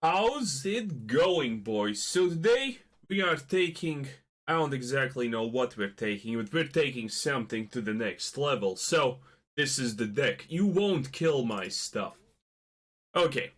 How's it going, boys? So today we are taking, I don't exactly know what we're taking, but we're taking something to the next level. So this is the deck. You won't kill my stuff. Okay,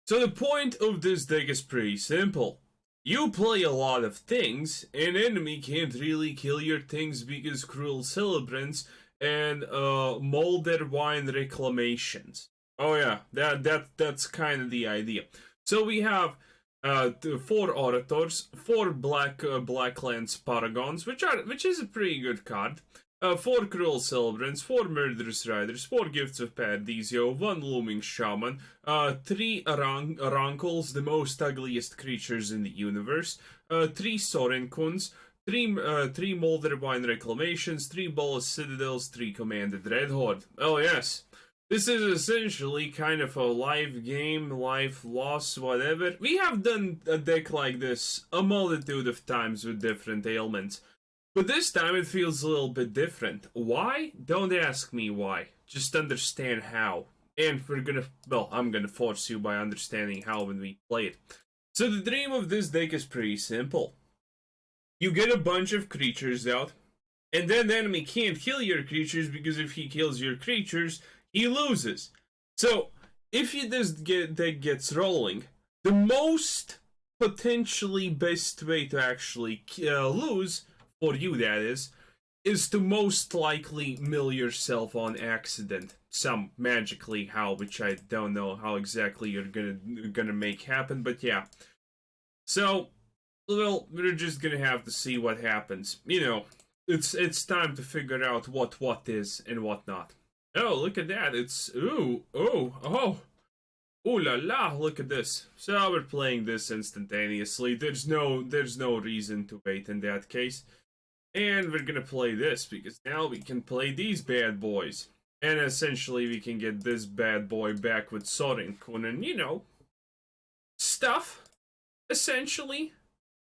so the point of this deck is pretty simple. You play a lot of things, an enemy can't really kill your things because Cruel Celebrants and Moldervine Reclamations. Oh yeah, that's kind of the idea. So we have 4 Orators, 4 Blacklance Paragons, which is a pretty good card. 4 Cruel Celebrants, 4 Murderous Riders, 4 Gifts of Paradisio, 1 Loaming Shaman, 3 Rankles, the most ugliest creatures in the universe, 3 Sorin, 3 Moldervine Reclamations, 3 Bolas Citadels, 3 Command the Dreadhorde. Oh yes. This is essentially kind of a live game, life loss, whatever. We have done a deck like this a multitude of times with different ailments. But this time it feels a little bit different. Why? Don't ask me why. Just understand how. And I'm gonna force you by understanding how when we play it. So the dream of this deck is pretty simple. You get a bunch of creatures out, and then the enemy can't kill your creatures because if he kills your creatures, he loses. So, if this deck gets rolling, the most potentially best way to actually lose, for you that is to most likely mill yourself on accident. Some magically how, which I don't know how exactly you're gonna make happen, but yeah. So, well, we're just gonna have to see what happens. You know, it's time to figure out what is and what not. Oh, look at that. It's, ooh la la, look at this. So we're playing this instantaneously. There's no reason to wait in that case. And we're gonna play this, because now we can play these bad boys. And essentially we can get this bad boy back with Sorin, and, you know, stuff. Essentially.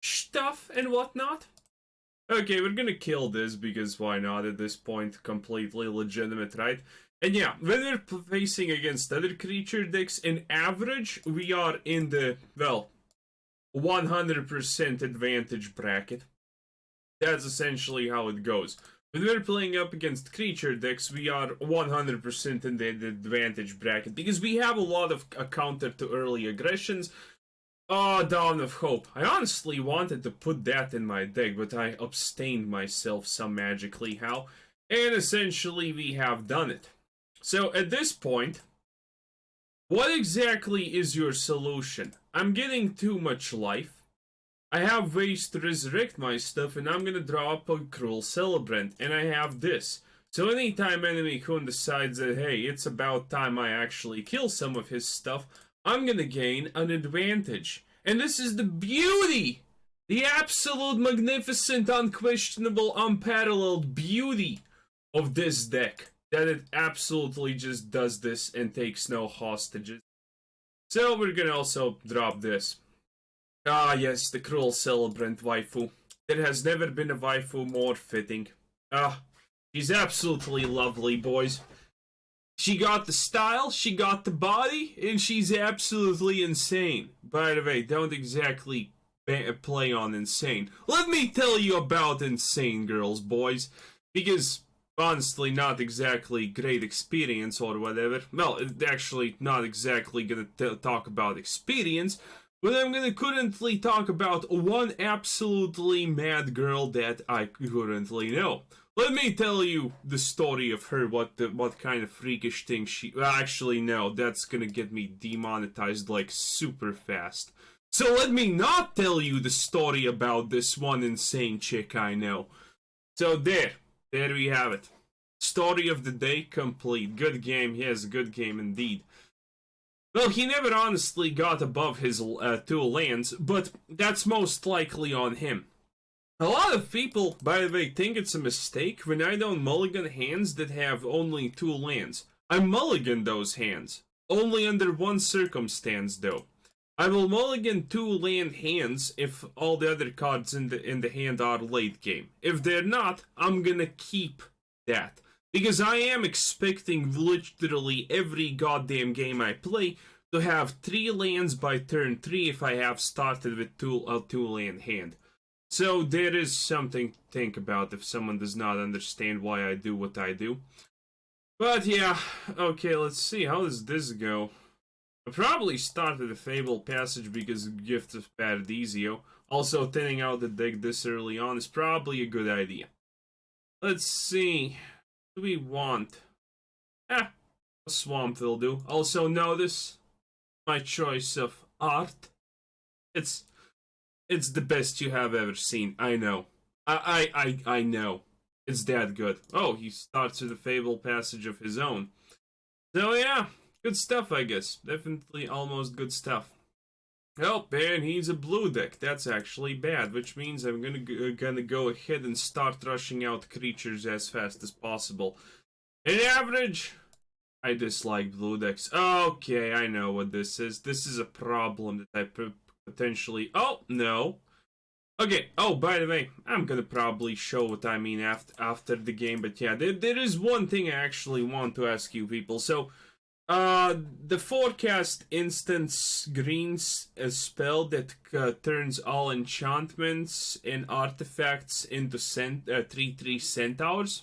Stuff and whatnot. Okay, we're gonna kill this, because why not at this point? Completely legitimate, right? And yeah, when we're facing against other creature decks, in average, we are in the, well, 100% advantage bracket. That's essentially how it goes. When we're playing up against creature decks, we are 100% in the advantage bracket, because we have a lot of counter to early aggressions. Oh, Dawn of Hope. I honestly wanted to put that in my deck, but I abstained myself some magically how, and essentially we have done it. So at this point, what exactly is your solution? I'm getting too much life. I have ways to resurrect my stuff, and I'm gonna draw up a Cruel Celebrant, and I have this. So anytime enemy Kun decides that, hey, it's about time I actually kill some of his stuff, I'm gonna gain an advantage. And this is the beauty! The absolute magnificent, unquestionable, unparalleled beauty of this deck. That it absolutely just does this and takes no hostages. So we're gonna also drop this. Ah yes, the Cruel Celebrant waifu. There has never been a waifu more fitting. Ah, she's absolutely lovely, boys. She got the style, she got the body, and she's absolutely insane. By the way, don't exactly play on insane. Let me tell you about insane girls, boys. Because, honestly, not exactly great experience or whatever. Well, actually, not exactly gonna talk about experience. But I'm gonna currently talk about one absolutely mad girl that I currently know. Let me tell you the story of her, what kind of freakish thing she... Well, actually, no, that's gonna get me demonetized, like, super fast. So let me not tell you the story about this one insane chick I know. So there we have it. Story of the day complete. Good game, yes, good game indeed. Well, he never honestly got above his 2 lands, but that's most likely on him. A lot of people, by the way, think it's a mistake when I don't mulligan hands that have only 2 lands. I mulligan those hands. Only under one circumstance, though. I will mulligan 2 land hands if all the other cards in the hand are late game. If they're not, I'm gonna keep that. Because I am expecting literally every goddamn game I play to have 3 lands by turn 3 if I have started with a 2-land hand. So there is something to think about if someone does not understand why I do what I do. But yeah, okay, let's see, how does this go? I probably started a Fabled Passage because of Gift of Paradisio. Also, thinning out the deck this early on is probably a good idea. Let's see, what do we want? A Swamp will do. Also, notice my choice of art. It's the best you have ever seen. I know. I know. It's that good. Oh, he starts with a Fabled Passage of his own. So yeah, good stuff, I guess. Definitely almost good stuff. Oh, and he's a blue deck. That's actually bad, which means I'm gonna go ahead and start rushing out creatures as fast as possible. In average, I dislike blue decks. Okay, I know what this is. This is a problem that I potentially... Oh, no. Okay, oh, by the way, I'm gonna probably show what I mean after the game, but yeah, there is one thing I actually want to ask you people. So, the Forecast Instance Greens spell that turns all enchantments and artifacts into 3/3 centaurs.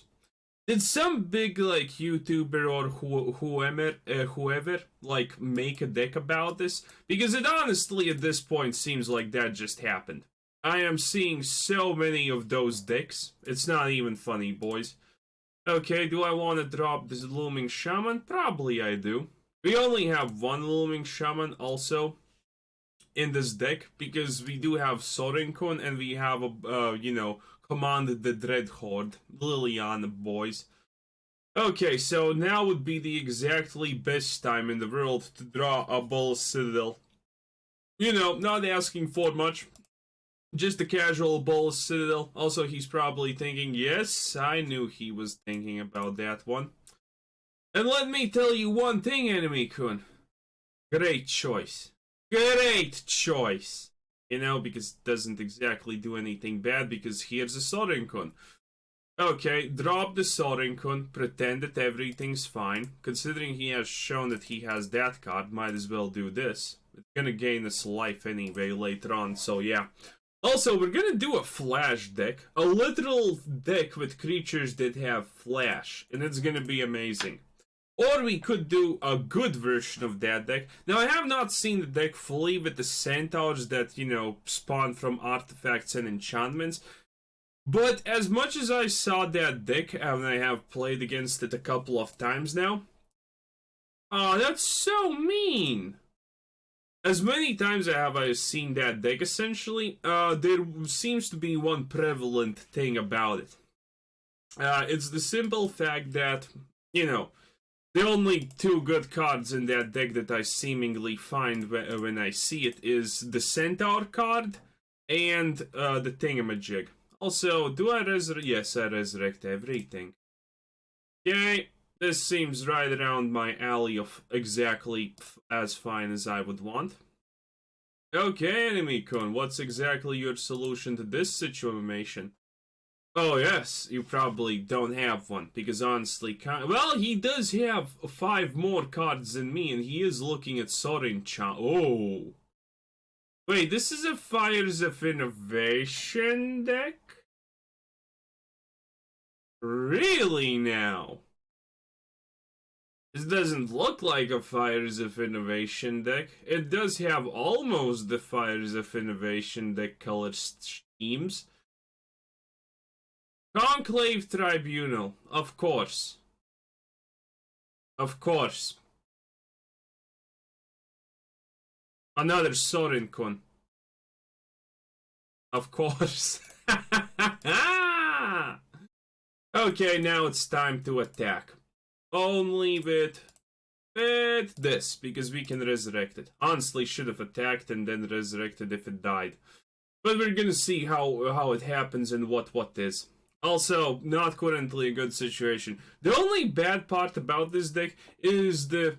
Did some big, like, YouTuber or whoever, like, make a deck about this? Because it honestly, at this point, seems like that just happened. I am seeing so many of those decks. It's not even funny, boys. Okay, do I want to drop this Loaming Shaman? Probably I do. We only have one Loaming Shaman also in this deck, because we do have Sorin and we have, you know, Command the Dreadhorde. Liliana, boys. Okay, so now would be the exactly best time in the world to draw a Bolas Citadel. You know, not asking for much. Just a casual Bolas Citadel. Also, he's probably thinking, yes, I knew he was thinking about that one. And let me tell you one thing, Enemy-kun. Great choice. Great choice. You know, because it doesn't exactly do anything bad, because here's a Sorin-kun. Okay, drop the Sorin-kun, pretend that everything's fine. Considering he has shown that he has that card, might as well do this. It's gonna gain us life anyway later on, so yeah. Also, we're gonna do a flash deck. A literal deck with creatures that have flash. And it's gonna be amazing. Or we could do a good version of that deck. Now, I have not seen the deck fully with the centaurs that, you know, spawn from artifacts and enchantments. But as much as I saw that deck, and I have played against it a couple of times now. Oh, that's so mean! As many times I've seen that deck, essentially, there seems to be one prevalent thing about it. It's the simple fact that, you know, the only 2 good cards in that deck that I seemingly find when I see it is the Centaur card and the Thingamajig. Also, do I resurrect? Yes, I resurrect everything. Okay. This seems right around my alley of exactly as fine as I would want. Okay, Enemy-kun, what's exactly your solution to this situation? Oh yes, you probably don't have one, because honestly, well, he does have 5 more cards than me, and he is looking at Sorin-chan. Oh. Wait, this is a Fires of Innovation deck? Really now? This doesn't look like a Fires of Innovation deck. It does have almost the Fires of Innovation deck color schemes. Conclave Tribunal, of course. Of course. Another Sorin-kun. Of course. Okay, now it's time to attack. Only with this, because we can resurrect it. Honestly, should have attacked and then resurrected if it died. But we're gonna see how it happens and what is. Also, not currently a good situation. The only bad part about this deck is the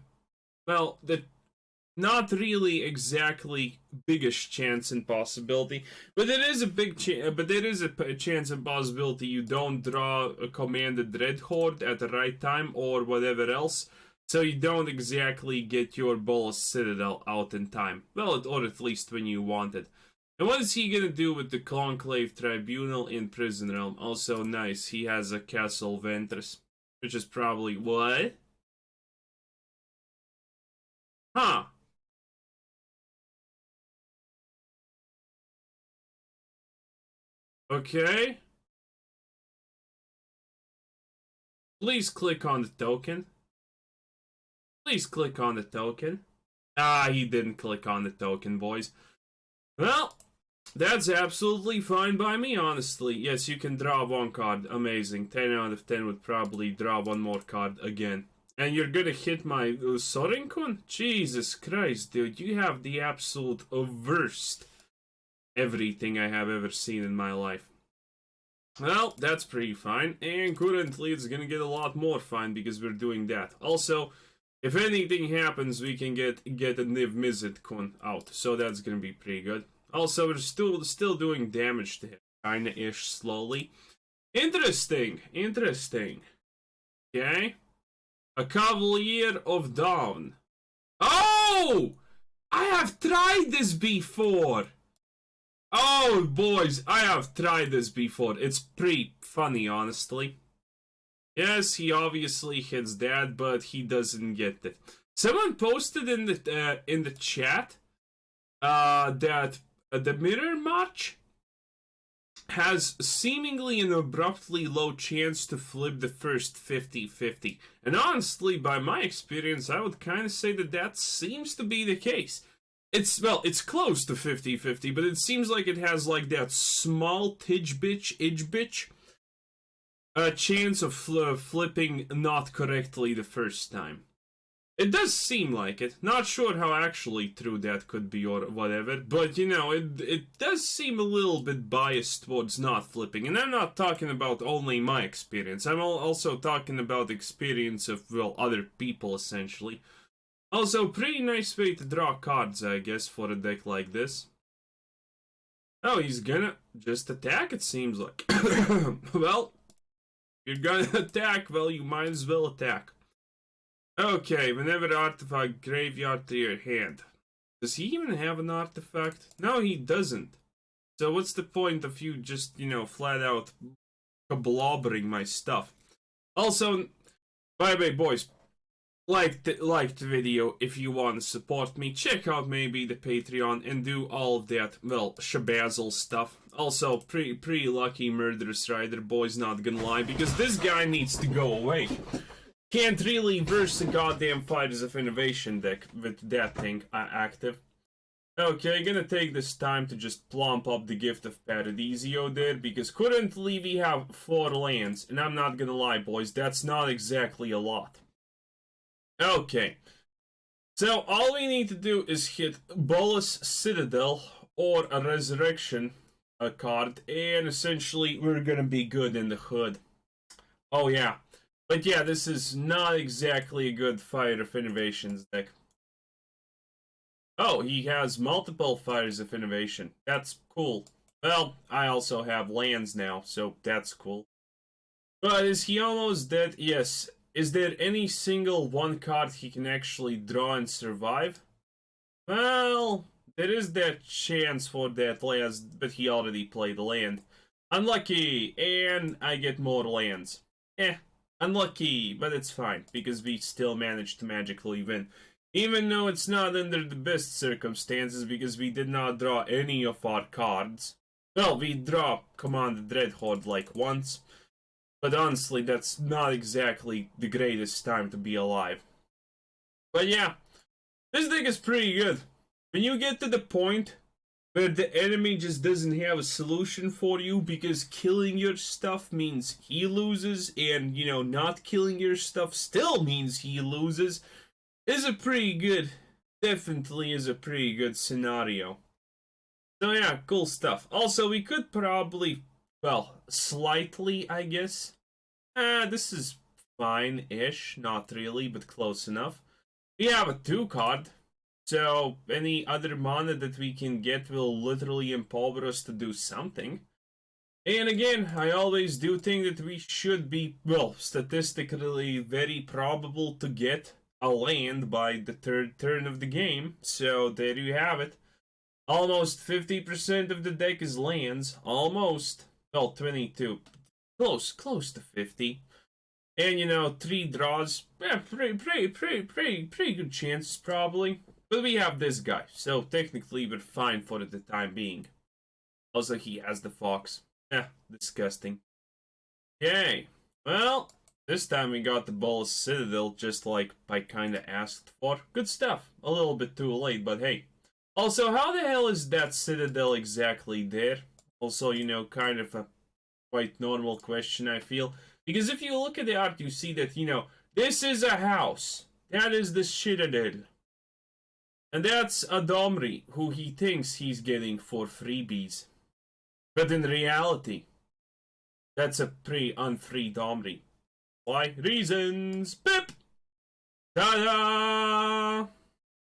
not really exactly biggest chance and possibility, but there is a big chance and possibility you don't draw a Command the Dreadhorde at the right time or whatever else. so you don't exactly get your Bolas Citadel out in time. Well, or at least when you want it. And what is he gonna do with the Conclave Tribunal in Prison Realm? Also nice, he has a Castle Ventress, which is probably... What? Huh. Okay. Please click on the token. Please click on the token. Ah, he didn't click on the token, boys. Well, that's absolutely fine by me, honestly. Yes, you can draw one card. Amazing. 10 out of 10 would probably draw one more card again. And you're gonna hit my Sorin? Jesus Christ, dude. You have the absolute worst everything I have ever seen in my life. Well, that's pretty fine. And currently it's gonna get a lot more fine because we're doing that. Also, if anything happens, we can get a Niv Mizzet out. So that's gonna be pretty good. Also, we're still doing damage to him. Kinda-ish slowly. Interesting. Okay. A Cavalier of Dawn. Oh! I have tried this before! Oh, boys, I have tried this before. It's pretty funny, honestly. Yes, he obviously hits that, but he doesn't get it. Someone posted in the chat that the Mirror March has seemingly an abruptly low chance to flip the first 50-50. And honestly, by my experience, I would kind of say that seems to be the case. It's close to 50-50, but it seems like it has like that small itch chance of flipping not correctly the first time. It does seem like it. Not sure how actually true that could be or whatever, but you know, it does seem a little bit biased towards not flipping. And I'm not talking about only my experience. I'm also talking about the experience of, well, other people essentially. Also, pretty nice way to draw cards, I guess, for a deck like this. Oh, he's gonna just attack, it seems like. Well, you're gonna attack, well, you might as well attack. Okay, whenever artifact graveyard to your hand. Does he even have an artifact? No, he doesn't. So what's the point of you just, you know, flat out kablobbering my stuff? Also, by the way, boys, like the video if you want to support me. Check out maybe the Patreon and do all of that, well, shabazzle stuff. Also, pretty lucky Murderous Rider, boys, not gonna lie, because this guy needs to go away. Can't really verse the goddamn Fighters of Innovation deck with that thing active. Okay, gonna take this time to just plump up the Gift of Paradiso there, because currently we have 4 lands, and I'm not gonna lie, boys, that's not exactly a lot. Okay, so all we need to do is hit Bolas Citadel or a Resurrection card, and essentially we're gonna be good in the hood. Oh yeah. But yeah, this is not exactly a good Fire of Innovations deck. Oh, he has multiple Fires of Innovation. That's cool. Well, I also have lands now, so that's cool. But is he almost dead? Yes. Is there any single one card he can actually draw and survive? Well, there is that chance for that last, but he already played a land. Unlucky, and I get more lands. Unlucky, but it's fine, because we still managed to magically win. Even though it's not under the best circumstances, because we did not draw any of our cards. Well, we draw Command the Dreadhorde like once, but honestly, that's not exactly the greatest time to be alive. But yeah, this deck is pretty good. When you get to the point where the enemy just doesn't have a solution for you because killing your stuff means he loses, and, you know, not killing your stuff still means he loses, is a pretty good, definitely is a pretty good scenario. So yeah, cool stuff. Also, we could probably, well, slightly, I guess. This is fine-ish, not really, but close enough. We have a 2 card. So, any other mana that we can get will literally empower us to do something. And again, I always do think that we should be, well, statistically very probable to get a land by the third turn of the game. So there you have it. Almost 50% of the deck is lands. Almost. Well, 22. Close to 50. And, you know, 3 draws. Yeah, pretty good chances, probably. But we have this guy, so technically we're fine for the time being. Also, he has the fox. Disgusting. Okay, well, this time we got the Bolas Citadel, just like I kinda asked for. Good stuff. A little bit too late, but hey. Also, how the hell is that Citadel exactly there? Also, you know, kind of a quite normal question, I feel. Because if you look at the art, you see that, you know, this is a house. That is the Citadel. And that's a Domri, who he thinks he's getting for freebies. But in reality, that's a pretty unfree Domri. Why? Reasons! Pip! Ta-da!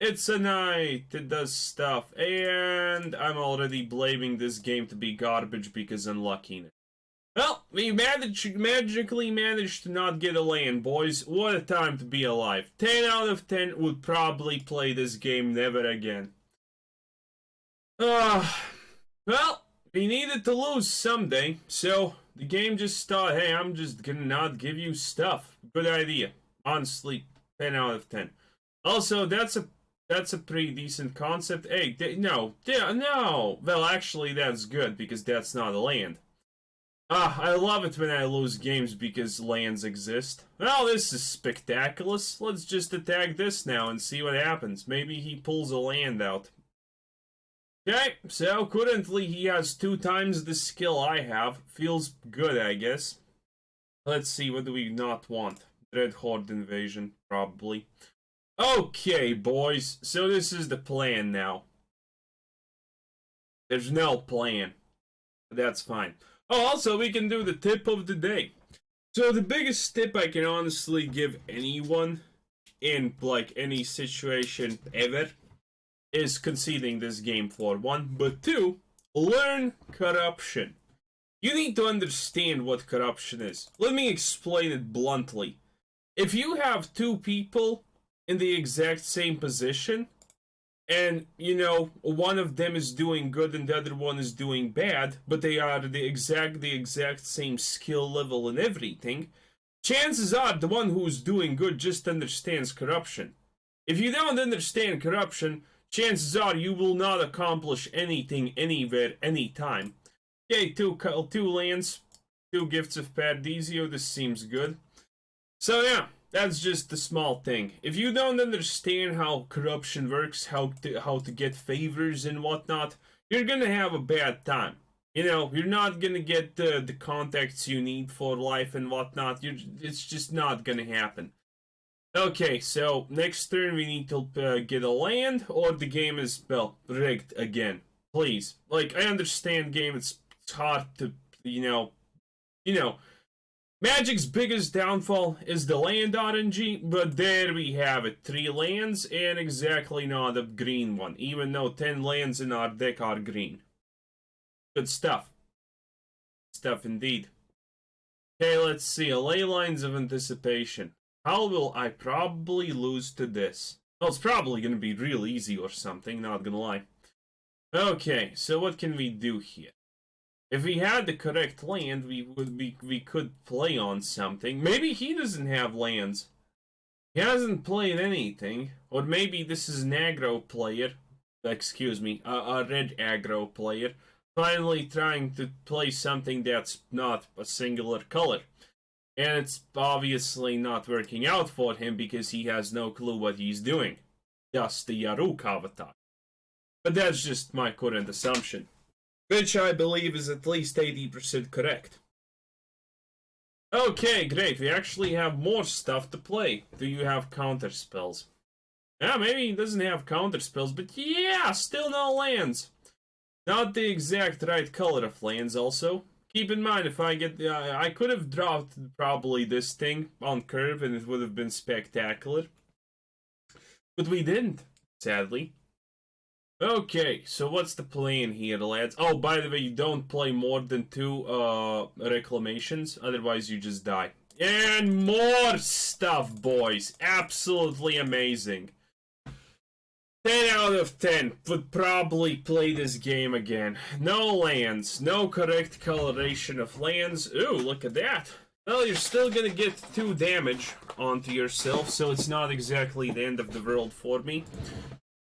It's a knight, it does stuff, and I'm already blaming this game to be garbage because unluckiness. Well, we magically managed to not get a land, boys. What a time to be alive. 10 out of 10 would probably play this game never again. Well, we needed to lose someday, so the game just thought, hey, I'm just gonna not give you stuff. Good idea. Honestly, 10 out of 10. Also, that's a pretty decent concept. Hey, no. Well, actually, that's good, because that's not a land. I love it when I lose games because lands exist. Well, this is spectacular. Let's just attack this now and see what happens. Maybe he pulls a land out. Okay, so currently he has 2 times the skill I have. Feels good, I guess. Let's see, what do we not want? Dreadhorde invasion, probably. Okay, boys, so this is the plan now. There's no plan. That's fine. Oh, also, we can do the tip of the day. So, the biggest tip I can honestly give anyone in, like, any situation ever is conceding this game for 1. But 2, learn corruption. You need to understand what corruption is. Let me explain it bluntly. If you have 2 people in the exact same position, and, you know, one of them is doing good and the other one is doing bad, but they are the exact same skill level and everything, chances are the one who's doing good just understands corruption. If you don't understand corruption, chances are you will not accomplish anything, anywhere, anytime. Yay, 2 lands, 2 gifts of Paradisio, this seems good. So yeah. That's just the small thing. If you don't understand how corruption works, how to get favors and whatnot, you're gonna have a bad time. You know, you're not gonna get the contacts you need for life and whatnot. It's just not gonna happen. Okay, so next turn we need to get a land, or the game is, well, rigged again. Please. Like, I understand game, it's hard to, you know, Magic's biggest downfall is the land RNG, but there we have it. 3 lands and exactly not a green one, even though 10 lands in our deck are green. Good stuff. Stuff indeed. Okay, let's see. Ley Lines of Anticipation. How will I probably lose to this? Well, it's probably going to be real easy or something, not gonna lie. Okay, so what can we do here? If we had the correct land, we could play on something. Maybe he doesn't have lands. He hasn't played anything. Or maybe this is an aggro player. Excuse me, a red aggro player. Finally trying to play something that's not a singular color. And it's obviously not working out for him because he has no clue what he's doing. Thus the Yaruk avatar. But that's just my current assumption. Which I believe is at least 80% correct. Okay, great. We actually have more stuff to play. Do you have counter spells? Yeah, maybe he doesn't have counter spells, but yeah, still no lands. Not the exact right color of lands also. Keep in mind, if I get... I could have dropped probably this thing on curve and it would have been spectacular. But we didn't, sadly. Okay, so what's the plan here, lads? Oh, by the way, you don't play more than 2 reclamations, otherwise you just die. And more stuff, boys. Absolutely amazing. 10 out of 10 would probably play this game again. No lands, no correct coloration of lands. Ooh, look at that. Well, you're still gonna get 2 damage onto yourself, so it's not exactly the end of the world for me.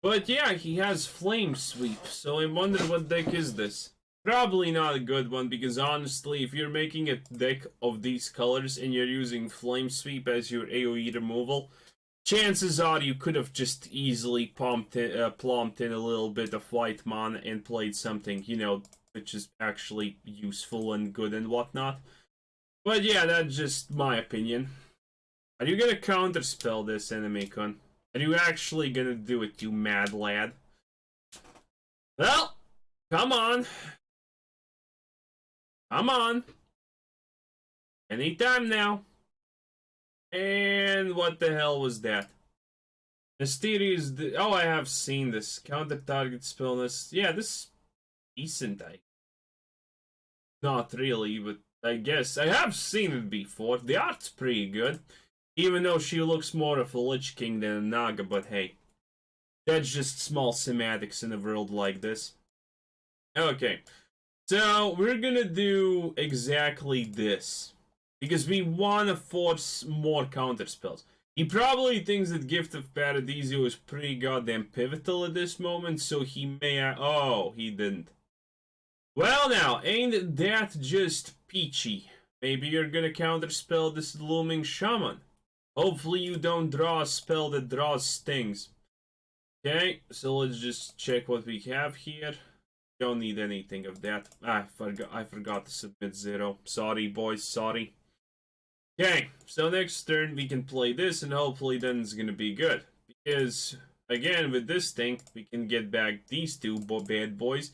But yeah, he has Flame Sweep, so I wonder what deck is this. Probably not a good one, because honestly, if you're making a deck of these colors and you're using Flame Sweep as your AoE removal, chances are you could have just easily plomped in a little bit of white mana and played something, you know, which is actually useful and good and whatnot. But yeah, that's just my opinion. Are you gonna counterspell this enemy, Kun? Are you actually gonna do it, you mad lad? Well, come on. Come on. Anytime now. And what the hell was that? Mysterious. Oh, I have seen this. Counter target spellness. Yeah, this is decent. Not really, but I guess I have seen it before. The art's pretty good. Even though she looks more of a Lich King than a Naga, but hey. That's just small semantics in a world like this. Okay. So, we're gonna do exactly this. Because we want to force more counterspells. He probably thinks that Gift of Paradiso is pretty goddamn pivotal at this moment, so he may... Oh, he didn't. Well now, ain't that just peachy? Maybe you're gonna counterspell this Loaming Shaman. Hopefully you don't draw a spell that draws stings. Okay, so let's just check what we have here. Don't need anything of that. I forgot to submit 0. Sorry, boys, sorry. Okay, so next turn we can play this, and hopefully then it's gonna be good. Because, again, with this thing, we can get back these 2 bad boys.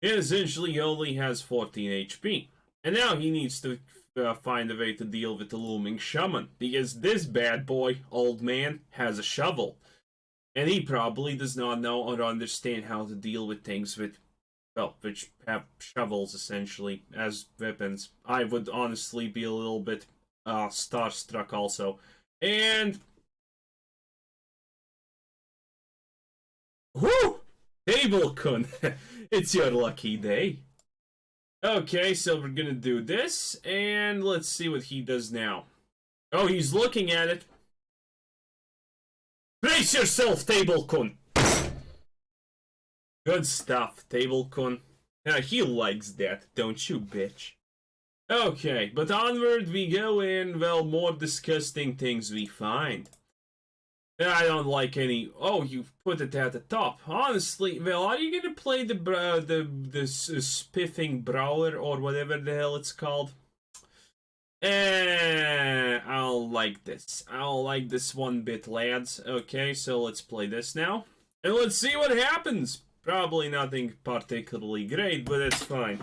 And essentially he only has 14 HP. And now he needs to find a way to deal with the Loaming Shaman. Because this bad boy, old man, has a shovel. And he probably does not know or understand how to deal with things with, well, which have shovels, essentially, as weapons. I would honestly be a little bit... starstruck also. And whoo! Table Kun. It's your lucky day. Okay, so we're gonna do this, and let's see what he does now. Oh, he's looking at it. Brace yourself, Table Kun. Good stuff, Table Kun. Yeah, he likes that, don't you, bitch? Okay, but onward we go, and, well, more disgusting things we find. I don't like any... Oh, you put it at the top. Honestly, well, are you gonna play the spiffing brawler, or whatever the hell it's called? I don't like this. I don't like this one bit, lads. Okay, so let's play this now. And let's see what happens. Probably nothing particularly great, but it's fine.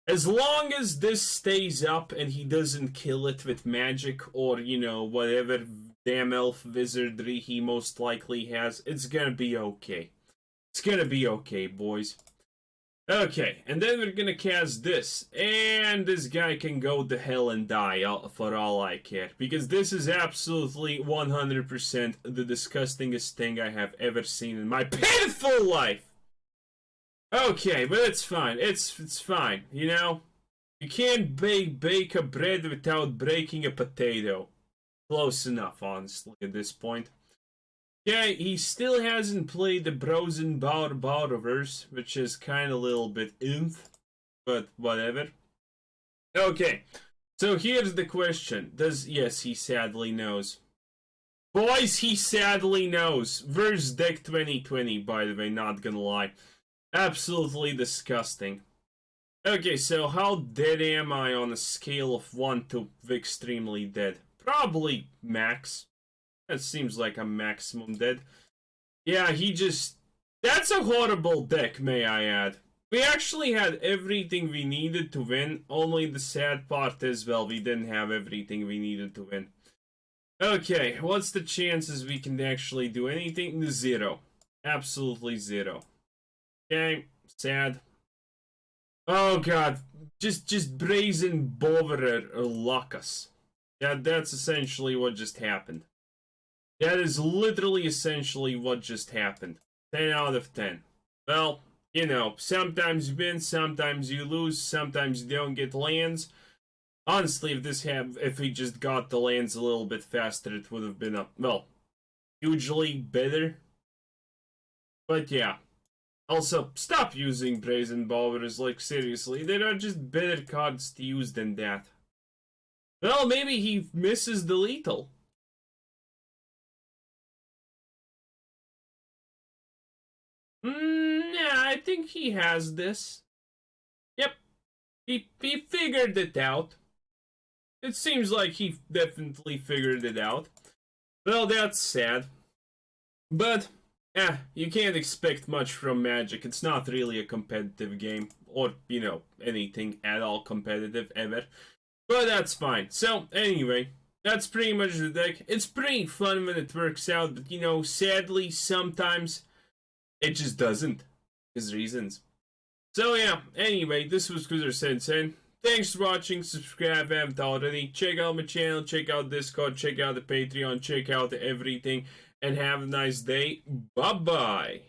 As long as this stays up and he doesn't kill it with magic or, you know, whatever damn elf wizardry he most likely has, it's gonna be okay. It's gonna be okay, boys. Okay, and then we're gonna cast this. And this guy can go to hell and die for all I care. Because this is absolutely 100% the disgustingest thing I have ever seen in my painful life. Okay, but it's fine. It's fine, you know? You can't bake a bread without breaking a potato. Close enough, honestly, at this point. Yeah, he still hasn't played the Brosen Borrowers, which is kind of a little bit oomph, but whatever. Okay, so here's the question. Yes, he sadly knows. Boys, he sadly knows. Where's deck 2020, by the way, not gonna lie. Absolutely disgusting. Okay, so how dead am I on a scale of 1 to extremely dead? Probably max. That seems like a maximum dead. Yeah, he just... That's a horrible deck, may I add. We actually had everything we needed to win, only the sad part is, well, we didn't have everything we needed to win. Okay, what's the chances we can actually do anything? 0. Absolutely 0. Okay, sad. Oh god, just Brazen Boverer or Locus. Yeah, that's essentially what just happened. That is literally essentially what just happened. 10 out of 10. Well, you know, sometimes you win, sometimes you lose, sometimes you don't get lands. Honestly, if we just got the lands a little bit faster, it would have been hugely better. But yeah. Also, stop using Brazen Bowers, like seriously, there are just better cards to use than that. Well, maybe he misses the lethal. Yeah, I think he has this. Yep, he figured it out. It seems like he definitely figured it out. Well, that's sad. But, you can't expect much from Magic. It's not really a competitive game. Or, you know, anything at all competitive ever. But that's fine. So, anyway, that's pretty much the deck. It's pretty fun when it works out. But, you know, sadly, sometimes it just doesn't. Because reasons. So, yeah, anyway, this was Kuzer Sensei. Thanks for watching, subscribe if you haven't already, check out my channel, check out Discord, check out the Patreon, check out everything, and have a nice day. Bye-bye!